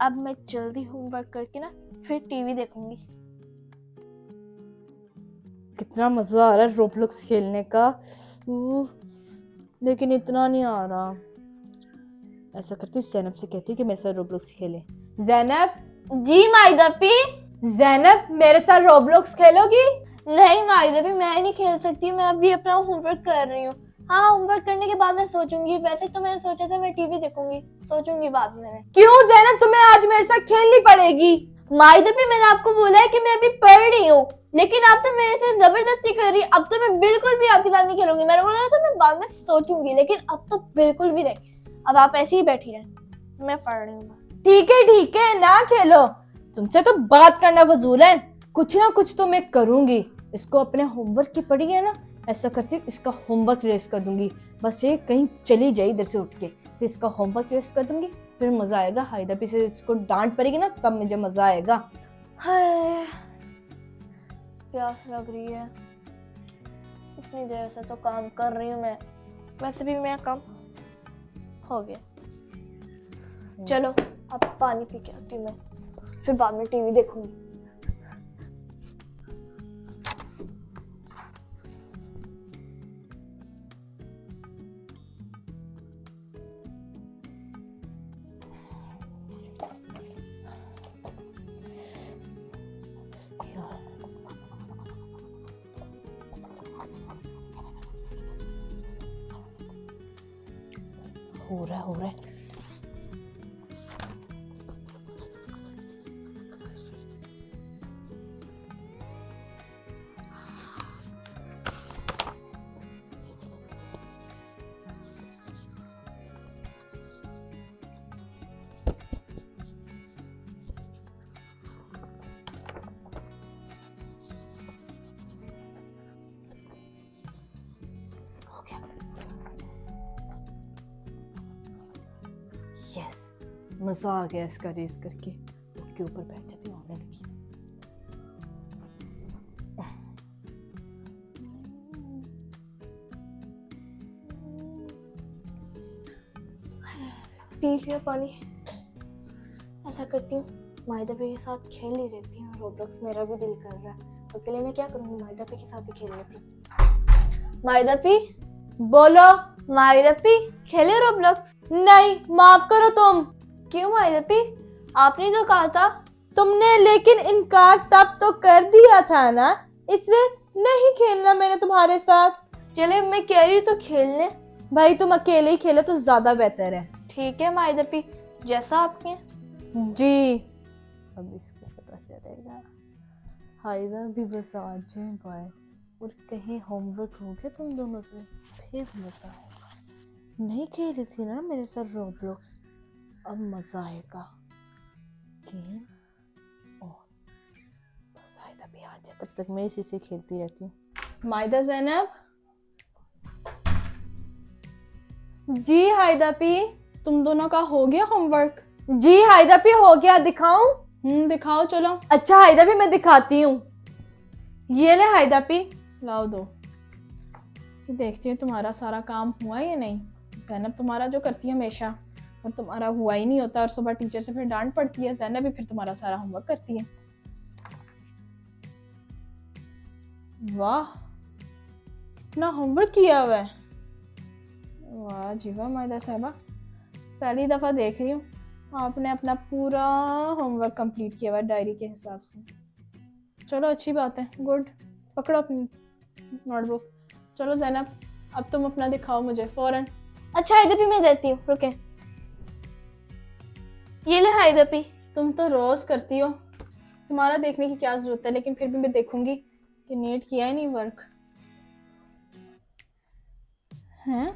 अब मैं जल्दी होमवर्क करके ना फिर टीवी देखूंगी। कितना मजा आ रहा है रोब्लॉक्स खेलने का। लेकिन इतना नहीं आ रहा। ऐसा करती हूँ, जैनब से कहती हूँ कि मेरे साथ रोब्लॉक्स खेले। जैनब। जी माइदा पी। जैनब, मेरे साथ रोब्लॉक्स खेलोगी? नहीं माइदा पी, मैं नहीं खेल सकती, मैं अभी अपना होमवर्क कर रही हूँ। हाँ, होमवर्क करने के बाद मैं सोचूंगी। वैसे तो मैंने सोचा था मैं टीवी देखूंगी, सोचूंगी बाद में। क्यों जैनब, तुम्हें आज मेरे साथ खेलनी पड़ेगी। माइदा पी, मैंने आपको बोला है कि मैं अभी पढ़ रही हूँ, लेकिन आप तो मेरे से जबरदस्ती कर रही। अब तो मैं बिल्कुल भी आपके साथ नहीं खेलूंगी। मैंने बोला था मैं बाद में सोचूंगी, लेकिन अब तो बिल्कुल भी नहीं। अब आप ऐसे ही बैठी रहें, मैं पढ़ रही हूँ। ठीक है, ना खेलो। तुमसे तो बात करना फजूल है। कुछ ना कुछ तो मैं करूंगी। इसको अपने होमवर्क की पड़ी है ना, ऐसा करती हूँ इसका होमवर्क रेस कर दूंगी। बस ये कहीं चली जाए इधर से उठ के, फिर इसका होमवर्क रेस कर दूंगी। फिर मजा आएगा। हाइदा पी से इसको डांट पड़ेगी ना, तब मुझे मजा आएगा। हाय, प्यास लग रही है। इतनी देर से तो काम कर रही हूँ मैं। वैसे भी मेरा काम हो गया। चलो अब पानी पी के आती हूँ मैं, फिर बाद में टीवी देखूंगी। हो रहा है। यस, मजा आ गया इसका रेस करके। उसके ऊपर बैठ जाती हूँ, आने लगी। पी लिया पानी। ऐसा करती हूँ, माइदा पे के साथ खेल ही रहती हूँ। रोब्लॉक्स मेरा भी दिल कर रहा है, अकेले में क्या करूँगी, माइदा पे के साथ ही खेल लेती हूँ। माइदा पी। बोलो। माइदा पी, खेले रोब्लॉक्स? नहीं, माफ करो तुम। क्यों माइदा पी, आपने तो कहा था। तुमने लेकिन इनकार तब तो कर दिया था ना, इसलिए नहीं खेलना मैंने तुम्हारे साथ। चले, मैं कह रही हूँ तो खेलने। भाई तुम अकेले ही खेलो तो ज्यादा बेहतर है। ठीक है माइदा पी, जैसा आपके। जी, अब इसको पता चलेगा। हाइदा भी बस आज जाए बाय, और कहीं होमवर्क हो गया तुम दोनों से, फिर मजा आएगा। नहीं खेली थी ना मेरे साथ रोब्लॉक्स, अब मजा आएगा। गेम और बस हाइदा भी आ जाए, तब तक मैं इसी से खेलती रहती हूँ। माइदा, जैनब। जी हाइदा पी। तुम दोनों का हो गया होमवर्क? जी हाइदा पी, हो गया। दिखाऊं? दिखाओ चलो। अच्छा हाइदा पी, मैं दिखाती हूँ। ये ले हाइदा पी। लाओ दो, देखती हूँ तुम्हारा सारा काम हुआ या नहीं। जैनब तुम्हारा जो करती है हमेशा, और तुम्हारा हुआ ही नहीं होता, और सुबह टीचर से फिर डांट पड़ती है। जैनब भी फिर तुम्हारा सारा होमवर्क करती है। वाह, इतना होमवर्क किया हुआ है। वाह जी वाह माइदा साहबा, पहली दफ़ा देख रही हूँ आपने अपना पूरा होमवर्क कंप्लीट किया हुआ है डायरी के हिसाब से। चलो अच्छी बात है, गुड। पकड़ो अपनी नोटबुक। चलो जैनब, अब तुम अपना दिखाओ मुझे फौरन। अच्छा हाइदा पी, मैं देती हूँ, रुके। ये ले हाइदा पी। तुम तो रोज करती हो, तुम्हारा देखने की क्या जरूरत है, लेकिन फिर भी मैं देखूंगी कि नीट किया ही नहीं वर्क। हैं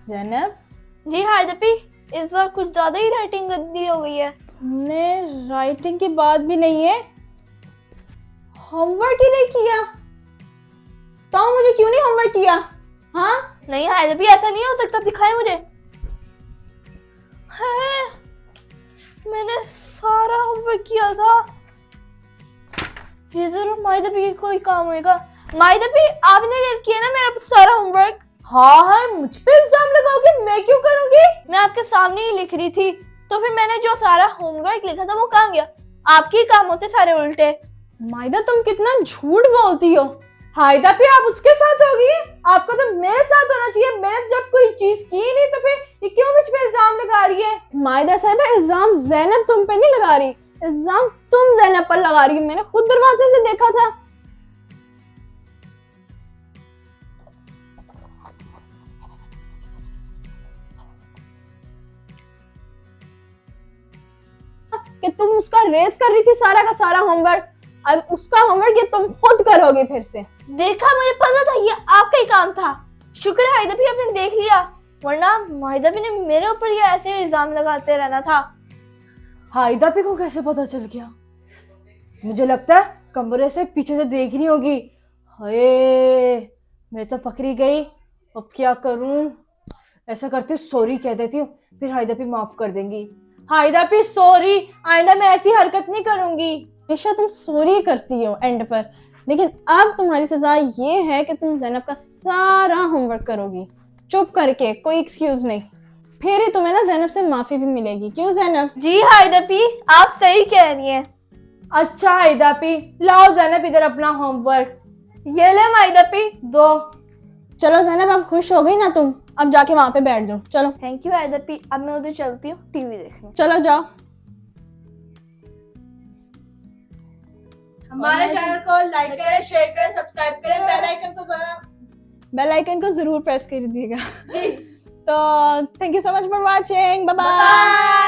जैनब? जी हाइदा पी, इस बार कुछ ज्यादा ही राइटिंग गंदी हो गई है। तुमने राइटिंग की बात भी नहीं है, होमवर्क ही नहीं किया। तो मुझे क्यों नहीं होमवर्क किया? हाँ नहीं हाइदा पी, ऐसा नहीं हो सकता, दिखाए मुझे। है, मैंने सारा होमवर्क किया था। ये जरूर माइदा पी का कोई काम होगा। माइदा पी, आपने रेस किया ना मेरा सारा होमवर्क? हाँ हाँ, मुझ पे इल्जाम लगाओगे? मैं क्यों करूंगी? मैं आपके सामने ही लिख रही थी, तो फिर मैंने जो सारा होमवर्क लिखा था वो कहाँ गया? आपके ही काम होते सारे उल्टे। मायदा तुम कितना झूठ बोलती हो। हायदा भी आप उसके साथ होगी? आपको तो मेरे साथ होना चाहिए। मैंने जब कोई चीज की नहीं तो फिर ये क्यों मुझ पे इल्जाम लगा रही है? मायदा साहब, इल्जाम जैनब तुम पे नहीं लगा रही, इल्जाम तुम जैनब पर लगा रही हो। मैंने खुद दरवाजे से देखा था। कि तुम उसका रेस कर रही थी सारा का सारा होमवर्क। अब उसका होमवर्क ये तुम खुद करोगे फिर से। देखा, मुझे पता था ये आपका ही काम था। शुक्र है हायदा भी आपने देख लिया, वरना माहिदा भी ने मेरे ऊपर ये ऐसे इल्जाम लगाते रहना था। हायदा पे को कैसे पता चल गया? मुझे लगता है कमरे से पीछे से देख रही होगी। हाय, मैं तो पकड़ी गई। अब क्या करूं? ऐसा करती सॉरी कह देती हूँ, फिर हायदा भी माफ कर देंगी। हायदा भी सॉरी, आइंदा मैं ऐसी हरकत नहीं करूंगी। हमेशा तुम सॉरी करती हो एंड पर, लेकिन अब तुम्हारी सजा ये है कि तुम जैनब का सारा होमवर्क करोगी चुप करके, कोई एक्सक्यूज नहीं। फिर ही तुम्हें ना जैनब से माफी भी मिलेगी। क्यों जैनब? जी हायदा भी, आप सही कह रही हैं। अच्छा हायदा पी, लाओ जैनब इधर अपना होमवर्क। ये ले माहिदा भी। दो। चलो जैनब, अब खुश हो गई ना तुम? अब जाके वहां पे बैठ जाओ। चलो थैंक यू हायदा भी। अब मैं उधर चलती हूँ टीवी देखने। चलो जाओ। हमारे चैनल को लाइक करें, शेयर करें, सब्सक्राइब करें, बेल आइकन को जरूर प्रेस कर दीजिएगा। जी। तो thank you so much for watching. Bye bye. Bye.